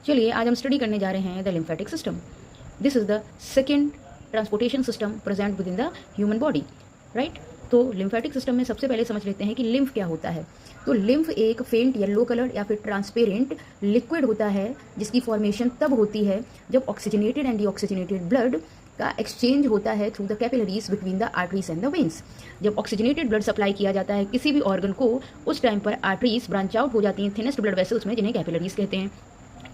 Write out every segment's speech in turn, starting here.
चलिए आज हम स्टडी करने जा रहे हैं the lymphatic system. This is the second transportation system present with in the human body, right. तो लिम्फेटिक सिस्टम में सबसे पहले समझ लेते हैं कि लिम्फ क्या होता है। तो लिम्फ एक फेंट येलो कलर या फिर ट्रांसपेरेंट लिक्विड होता है जिसकी फॉर्मेशन तब होती है जब ऑक्सीजनेटेड एंड डीऑक्सीजनेटेड ब्लड का एक्सचेंज होता है through the capillaries between the arteries and the veins. जब ऑक्सीजनेटेड ब्लड सप्लाई किया जाता है किसी भी ऑर्गन को, उस टाइम पर आर्टरीज ब्रांच आउट हो जाती हैं थिनेस्ट ब्लड वेसल्स में, जिन्हें कैपिलरीज कहते हैं।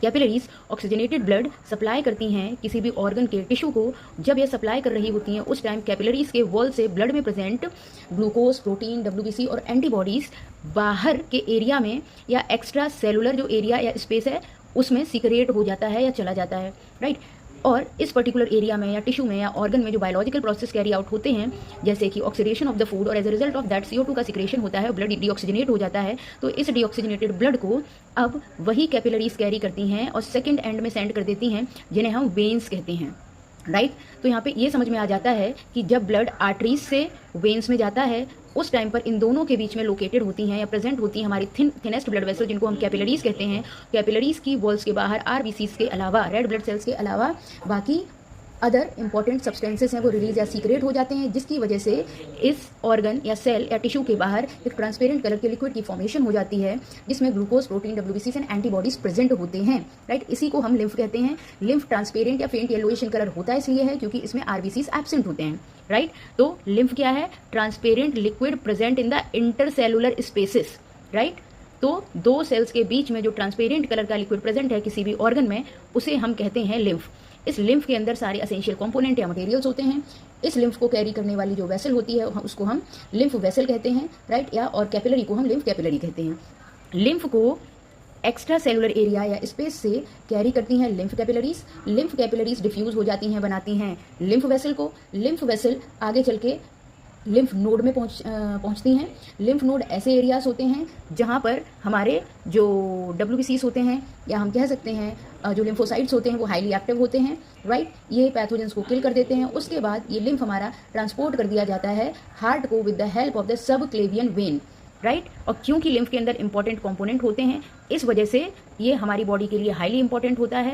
कैपिलरीज ऑक्सीजनेटेड ब्लड सप्लाई करती हैं किसी भी ऑर्गन के टिश्यू को। जब ये सप्लाई कर रही होती हैं उस टाइम कैपिलरीज के वॉल से ब्लड में प्रेजेंट ग्लूकोज, प्रोटीन, WBC और एंटीबॉडीज बाहर के एरिया में या एक्स्ट्रा सेलुलर जो एरिया या स्पेस है उसमें सीक्रेट हो जाता है या चला जाता है, राइट। और इस पर्टिकुलर एरिया में या टिश्यू में या ऑर्गन में जो बायोलॉजिकल प्रोसेस कैरी आउट होते हैं, जैसे कि ऑक्सीडेशन ऑफ द फूड, और as a result of that CO2 का सिक्रेशन होता है, ब्लड डीऑक्सीजनेट हो जाता है। तो इस डीऑक्सीजनेटेड ब्लड को अब वही कैपिलरीज कैरी करती हैं और सेकंड एंड में सेंड कर देती हैं, जिन्हें हम वेन्स कहते हैं, राइट। तो यहाँ पे ये समझ में आ जाता है कि जब ब्लड आर्टरीज से वेन्स में जाता है उस टाइम पर इन दोनों के बीच में लोकेटेड होती हैं या प्रेजेंट होती हैं हमारी थिनेस्ट ब्लड वेसल, जिनको हम कैपिलरीज कहते हैं। कैपिलरीज की वॉल्स के बाहर RBCs के अलावा, रेड ब्लड सेल्स के अलावा बाकी अदर इंपॉर्टेंट सब्सटेंसेस हैं वो रिलीज या सीक्रेट हो जाते हैं, जिसकी वजह से इस ऑर्गन या सेल या टिश्यू के बाहर एक ट्रांसपेरेंट कलर के लिक्विड की फॉर्मेशन हो जाती है जिसमें glucose, protein, WBCs and antibodies present होते हैं, राइट। इसी को हम लिम्फ कहते हैं। लिम्फ ट्रांसपेरेंट या फेंट येलोइश इन कलर होता इसलिए है क्योंकि इसमें RBCs एब्सेंट होते हैं, राइट। तो लिम्फ क्या है? Transparent liquid present in the intercellular spaces, right. तो दो सेल्स के बीच में जो ट्रांसपेरेंट कलर का लिक्विड प्रेजेंट है किसी भी ऑर्गन में, उसे हम कहते हैं लिम्फ। इस लिम्फ के अंदर सारे एसेंशियल कंपोनेंट या मटेरियल्स होते हैं। इस लिम्फ को कैरी करने वाली जो वेसल होती है उसको हम लिम्फ वेसल कहते हैं, राइट, या और कैपिलरी को हम लिम्फ कैपिलरी कहते हैं। लिम्फ को एक्स्ट्रा सेलुलर एरिया या स्पेस से कैरी करती हैं lymph capillaries. Lymph capillaries diffuse हो जाती हैं, बनाती हैं लिम्फ वेसल को। लिम्फ वेसल आगे चल के लिम्फ नोड में पहुंचती हैं। लिम्फ नोड ऐसे एरियाज होते हैं जहां पर हमारे जो WBCs होते हैं या हम कह सकते हैं जो लिम्फोसाइट्स होते हैं वो हाईली एक्टिव होते हैं, राइट। ये पैथोजेंस को किल कर देते हैं। उसके बाद ये लिम्फ हमारा ट्रांसपोर्ट कर दिया जाता है हार्ट को with the help of the subclavian vein, right. और क्योंकि लिम्फ के अंदर इंपॉर्टेंट कंपोनेंट होते हैं इस वजह से ये हमारी बॉडी के लिए हाईली इंपॉर्टेंट होता है।